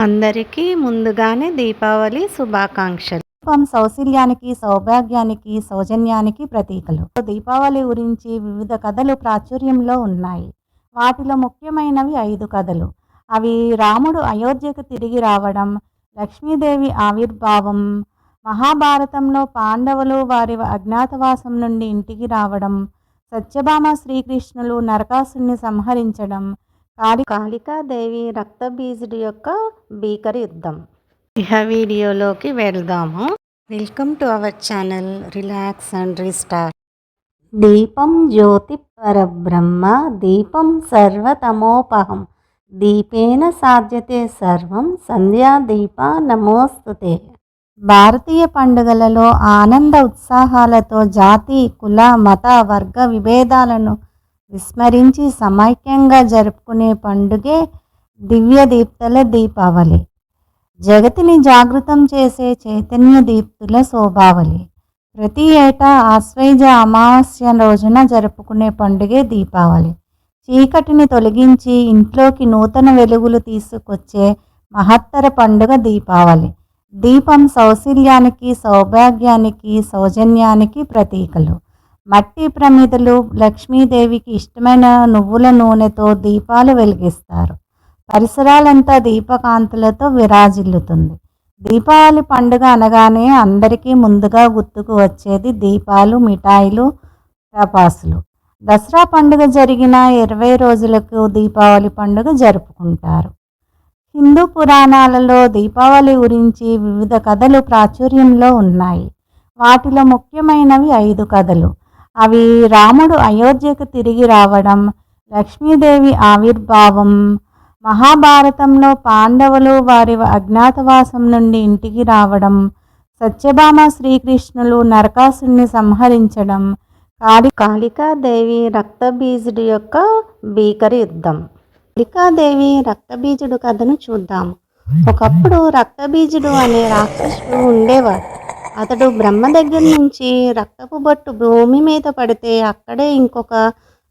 అందరికీ ముందుగానే దీపావళి శుభాకాంక్షలు. దీపం సౌశల్యానికి, సౌభాగ్యానికి, సౌజన్యానికి ప్రతీకలు. దీపావళి గురించి వివిధ కథలు ప్రాచుర్యంలో ఉన్నాయి. వాటిలో ముఖ్యమైనవి 5 కథలు. అవి రాముడు అయోధ్యకు తిరిగి రావడం, లక్ష్మీదేవి ఆవిర్భావం, మహాభారతంలో పాండవులు వారి అజ్ఞాతవాసం నుండి ఇంటికి రావడం, సత్యభామ శ్రీకృష్ణులు నరకాసుని సంహరించడం, కాళికాదేవి రక్తబీజుడి యొక్క భీకర యుద్ధం. ఇహ వీడియోలోకి వెళ్దాము. Welcome to our channel relax and restart. దీపం జ్యోతి పరబ్రహ్మ దీపం సర్వతమోపహం దీపేన సాధ్యతే సర్వం సంధ్యా దీప నమోస్తుతే. భారతీయ పండుగలలో ఆనంద ఉత్సాహాలతో జాతి, కుల, మత, వర్గ విభేదాలను విస్మరించి సమైక్యంగా జరుపుకునే పండుగే దివ్య దీప్తుల దీపావళి. జగతిని జాగృతం చేసే చైతన్య దీప్తుల శోభావళి. ప్రతి ఏటా ఆశ్వయుజ అమావాస్య రోజున జరుపుకునే పండుగే దీపావళి. చీకటిని తొలగించి ఇంట్లోకి నూతన వెలుగులు తీసుకొచ్చే మహత్తర పండుగ దీపావళి. దీపం సౌశల్యానికి, సౌభాగ్యానికి, సౌజన్యానికి ప్రతీకలు. మట్టి ప్రమిదలు లక్ష్మీదేవికి ఇష్టమైన నువ్వుల నూనెతో దీపాలు వెలిగిస్తారు. పరిసరాలంతా దీపకాంతులతో విరాజిల్లుతుంది. దీపావళి పండుగ అనగానే అందరికీ ముందుగా గుర్తుకు వచ్చేది దీపాలు, మిఠాయిలు, టపాసులు. దసరా పండుగ జరిగిన 20 రోజులకు దీపావళి పండుగ జరుపుకుంటారు. హిందూ పురాణాలలో దీపావళి గురించి వివిధ కథలు ప్రాచుర్యంలో ఉన్నాయి. వాటిలో ముఖ్యమైనవి 5 కథలు. అవి రాముడు అయోధ్యకు తిరిగి రావడం, లక్ష్మీదేవి ఆవిర్భావం, మహాభారతంలో పాండవులు వారి అజ్ఞాతవాసం నుండి ఇంటికి రావడం, సత్యభామ శ్రీకృష్ణులు నరకాసుని సంహరించడం, కాళికాదేవి రక్తబీజుడి యొక్క భీకర యుద్ధం. కాళికాదేవి రక్తబీజుడు కథను చూద్దాము. ఒకప్పుడు రక్తబీజుడు అనే రాక్షసుడు ఉండేవాడు. అతడు బ్రహ్మ దగ్గర నుంచి రక్తపు బొట్టు భూమి మీద పడితే అక్కడే ఇంకొక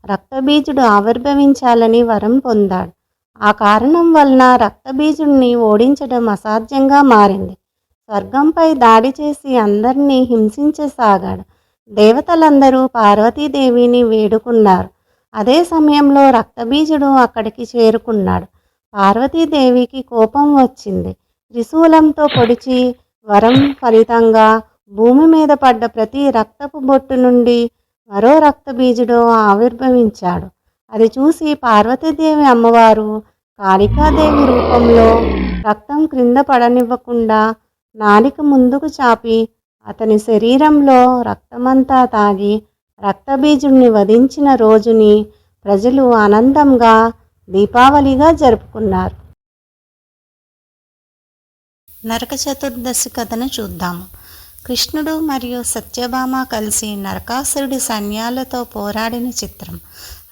రక్తబీజుడు ఆవిర్భవించాలని వరం పొందాడు. ఆ కారణం వలన రక్తబీజుడిని ఓడించడం అసాధ్యంగా మారింది. స్వర్గంపై దాడి చేసి అందరినీ హింసించసాగాడు. దేవతలందరూ పార్వతీదేవిని వేడుకున్నారు. అదే సమయంలో రక్తబీజుడు అక్కడికి చేరుకున్నాడు. పార్వతీదేవికి కోపం వచ్చింది. త్రిశూలంతో పొడిచి వరం ఫలితంగా భూమి మీద పడ్డ ప్రతి రక్తపు బొట్టు నుండి మరో రక్తబీజుడు ఆవిర్భవించాడు. అది చూసి పార్వతీదేవి అమ్మవారు కాళికాదేవి రూపంలో రక్తం క్రింద పడనివ్వకుండా నాలిక ముందుకు చాపి అతని శరీరంలో రక్తమంతా తాగి రక్తబీజుడిని వధించిన రోజుని ప్రజలు ఆనందంగా దీపావళిగా జరుపుకున్నారు. నరక చతుర్దశి కథను చూద్దాము. కృష్ణుడు మరియు సత్యభామ కలిసి నరకాసురుడి సైన్యాలతో పోరాడిన చిత్రం.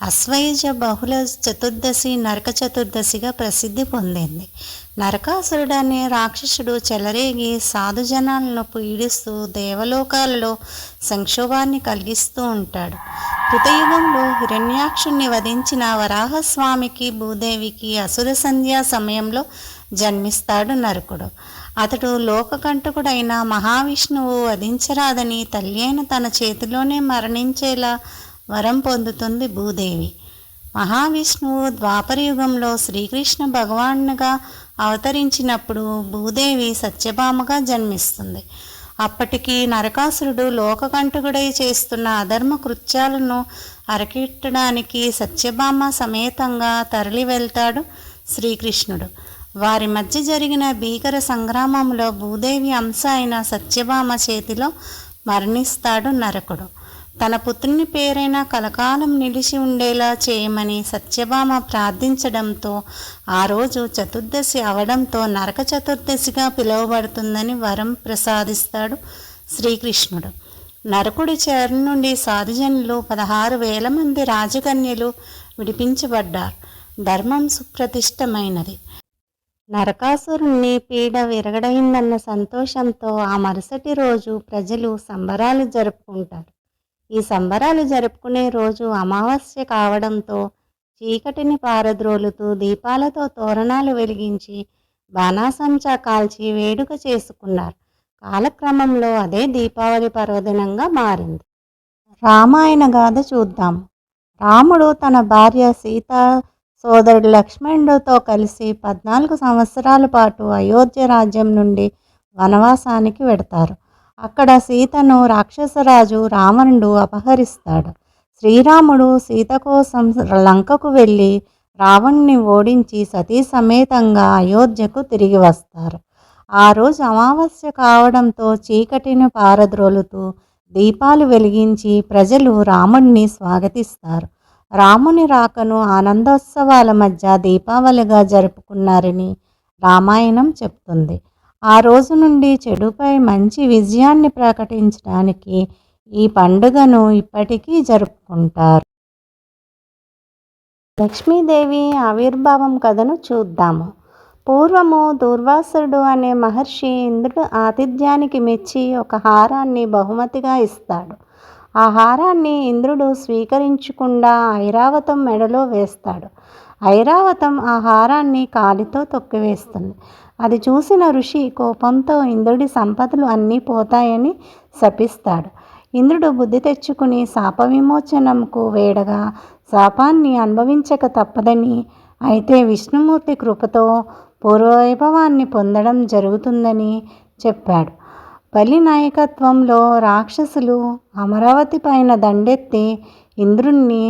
అశ్వయుజ బహుళ చతుర్దశి నరక చతుర్దశిగా ప్రసిద్ధి పొందింది. నరకాసురుడు అనే రాక్షసుడు చెలరేగి సాధుజనాలను పీడిస్తూ దేవలోకాలలో సంక్షోభాన్ని కలిగిస్తూ ఉంటాడు. కృతయుగంలో హిరణ్యాక్షుణ్ణి వధించిన వరాహస్వామికి, భూదేవికి అసుర సంధ్యా సమయంలో జన్మిస్తాడు నరకుడు. అతడు లోకకంటకుడైన మహావిష్ణువు వధించరాదని తల్లి అయిన తన చేతిలోనే మరణించేలా వరం పొందుతుంది భూదేవి. మహావిష్ణువు ద్వాపరయుగంలో శ్రీకృష్ణ భగవానుగా అవతరించినప్పుడు భూదేవి సత్యభామగా జన్మిస్తుంది. అప్పటికి నరకాసురుడు లోకకంటకుడై చేస్తున్న అధర్మ కృత్యాలను అరికట్టడానికి సత్యభామ సమేతంగా తరలి వెళ్తాడు శ్రీకృష్ణుడు. వారి మధ్య జరిగిన భీకర సంగ్రామంలో భూదేవి అంశ అయిన సత్యభామ చేతిలో మరణిస్తాడు నరకుడు. తన పుత్రుని పేరైన కలకాలం నిలిచి ఉండేలా చేయమని సత్యభామ ప్రార్థించడంతో ఆ రోజు చతుర్దశి అవడంతో నరక చతుర్దశిగా పిలువబడుతుందని వరం ప్రసాదిస్తాడు శ్రీకృష్ణుడు. నరకుడి చెర నుండి సాధుజనులు 16,000 మంది రాజకన్యలు విడిపించబడ్డారు. ధర్మం సుప్రతిష్టమైనది. నరకాసురుణ్ణి పీడ విరగడైందన్న సంతోషంతో ఆ మరుసటి రోజు ప్రజలు సంబరాలు జరుపుకుంటారు. ఈ సంబరాలు జరుపుకునే రోజు అమావాస్య కావడంతో చీకటిని పారద్రోలుతూ దీపాలతో తోరణాలు వెలిగించి బాణాసంచా కాల్చి వేడుక చేసుకున్నారు. కాలక్రమంలో అదే దీపావళి పర్వదినంగా మారింది. రామాయణ గాథ చూద్దాం. రాముడు తన భార్య సీత, సోదరుడు లక్ష్మణుడితో కలిసి 14 సంవత్సరాల పాటు అయోధ్య రాజ్యం నుండి వనవాసానికి వెడతారు. అక్కడ సీతను రాక్షసరాజు రావణుడు అపహరిస్తాడు. శ్రీరాముడు సీత కోసం లంకకు వెళ్ళి రావణుని ఓడించి సతీ సమేతంగా అయోధ్యకు తిరిగి వస్తారు. ఆ రోజు అమావాస్య కావడంతో చీకటిని పారద్రోలుతూ దీపాలు వెలిగించి ప్రజలు రాముడిని స్వాగతిస్తారు. రాముని రాకను ఆనందోత్సవాల మధ్య దీపావళిగా జరుపుకున్నారని రామాయణం చెప్తుంది. ఆ రోజు నుండి చెడుపై మంచి విజయాన్ని ప్రకటించడానికి ఈ పండుగను ఇప్పటికీ జరుపుకుంటారు. లక్ష్మీదేవి ఆవిర్భావం కథను చూద్దాము. పూర్వము దూర్వాసుడు అనే మహర్షి ఇంద్రుడు ఆతిథ్యానికి మెచ్చి ఒక హారాన్ని బహుమతిగా ఇస్తాడు. ఆ హారాన్ని ఇంద్రుడు స్వీకరించకుండా ఐరావతం మెడలో వేస్తాడు. ఐరావతం ఆ హారాన్ని కాలితో తొక్కివేస్తుంది. అది చూసిన ఋషి కోపంతో ఇంద్రుడి సంపదలు అన్నీ పోతాయని శపిస్తాడు. ఇంద్రుడు బుద్ధి తెచ్చుకుని శాప విమోచనంకు వేడగా శాపాన్ని అనుభవించక తప్పదని, అయితే విష్ణుమూర్తి కృపతో పూర్వవైభవాన్ని పొందడం జరుగుతుందని చెప్పాడు. బలి నాయకత్వంలో రాక్షసులు అమరావతి పైన దండెత్తి ఇంద్రుణ్ణి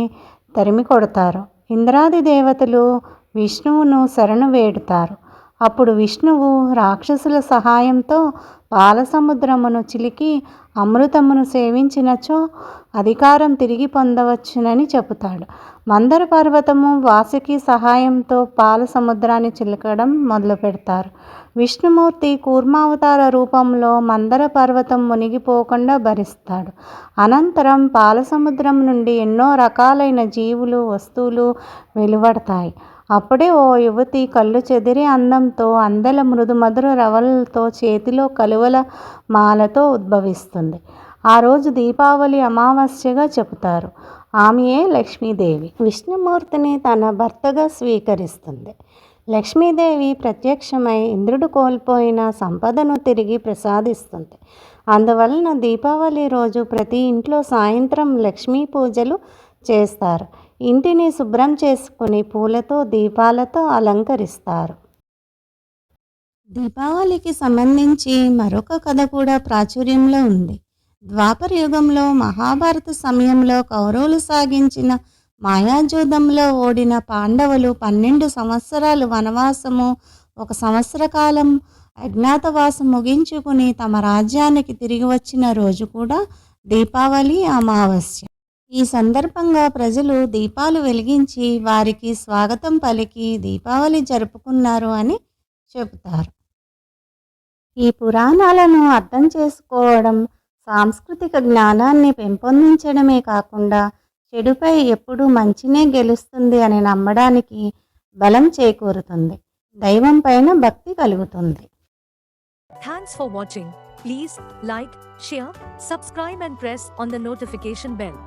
తరిమి కొడతారు. ఇంద్రాది దేవతలు విష్ణువును శరణు వేడుతారు. అప్పుడు విష్ణువు రాక్షసుల సహాయంతో పాలసముద్రమును చిలికి అమృతమును సేవించినచో అధికారం తిరిగి పొందవచ్చునని చెబుతాడు. మందర పర్వతము వాసుకి సహాయంతో పాల సముద్రాన్ని చిలకడం మొదలు పెడతారు. విష్ణుమూర్తి కూర్మావతార రూపంలో మందర పర్వతం మునిగిపోకుండా భరిస్తాడు. అనంతరం పాలసముద్రం నుండి ఎన్నో రకాలైన జీవులు, వస్తువులు వెలువడతాయి. అప్పుడే ఓ యువతి కళ్ళు చెదిరి అందంతో అందెల మృదుమధుర రవలతో చేతిలో కలువల మాలతో ఉద్భవిస్తుంది. ఆ రోజు దీపావళి అమావాస్యగా చెబుతారు. ఆమెయే లక్ష్మీదేవి. విష్ణుమూర్తిని తన భర్తగా స్వీకరిస్తుంది. లక్ష్మీదేవి ప్రత్యక్షమై ఇంద్రుడు కోల్పోయిన సంపదను తిరిగి ప్రసాదిస్తుంది. అందువలన దీపావళి రోజు ప్రతి ఇంట్లో సాయంత్రం లక్ష్మీ పూజలు చేస్తారు. ఇంటిని శుభ్రం చేసుకుని పూలతో దీపాలతో అలంకరిస్తారు. దీపావళికి సంబంధించి మరొక కథ కూడా ప్రాచుర్యంలో ఉంది. ద్వాపర యుగంలో మహాభారత సమయంలో కౌరవులు సాగించిన మాయాజూదంలో ఓడిన పాండవులు 12 సంవత్సరాలు వనవాసము, 1 సంవత్సర కాలం అజ్ఞాతవాసం ముగించుకుని తమ రాజ్యానికి తిరిగి వచ్చిన రోజు కూడా దీపావళి అమావాస్య. ఈ సందర్భంగా ప్రజలు దీపాలు వెలిగించి వారికి స్వాగతం పలికి దీపావళి జరుపుకున్నారు అని చెబుతారు. ఈ పురాణాలను అర్థం చేసుకోవడం సాంస్కృతిక జ్ఞానాన్ని పెంపొందించడమే కాకుండా చెడుపై ఎప్పుడూ మంచినే గెలుస్తుంది అని నమ్మడానికి బలం చేకూరుతుంది. దైవం పైన భక్తి కలుగుతుంది. Thanks for watching. Please like, share, subscribe and press on the notification bell.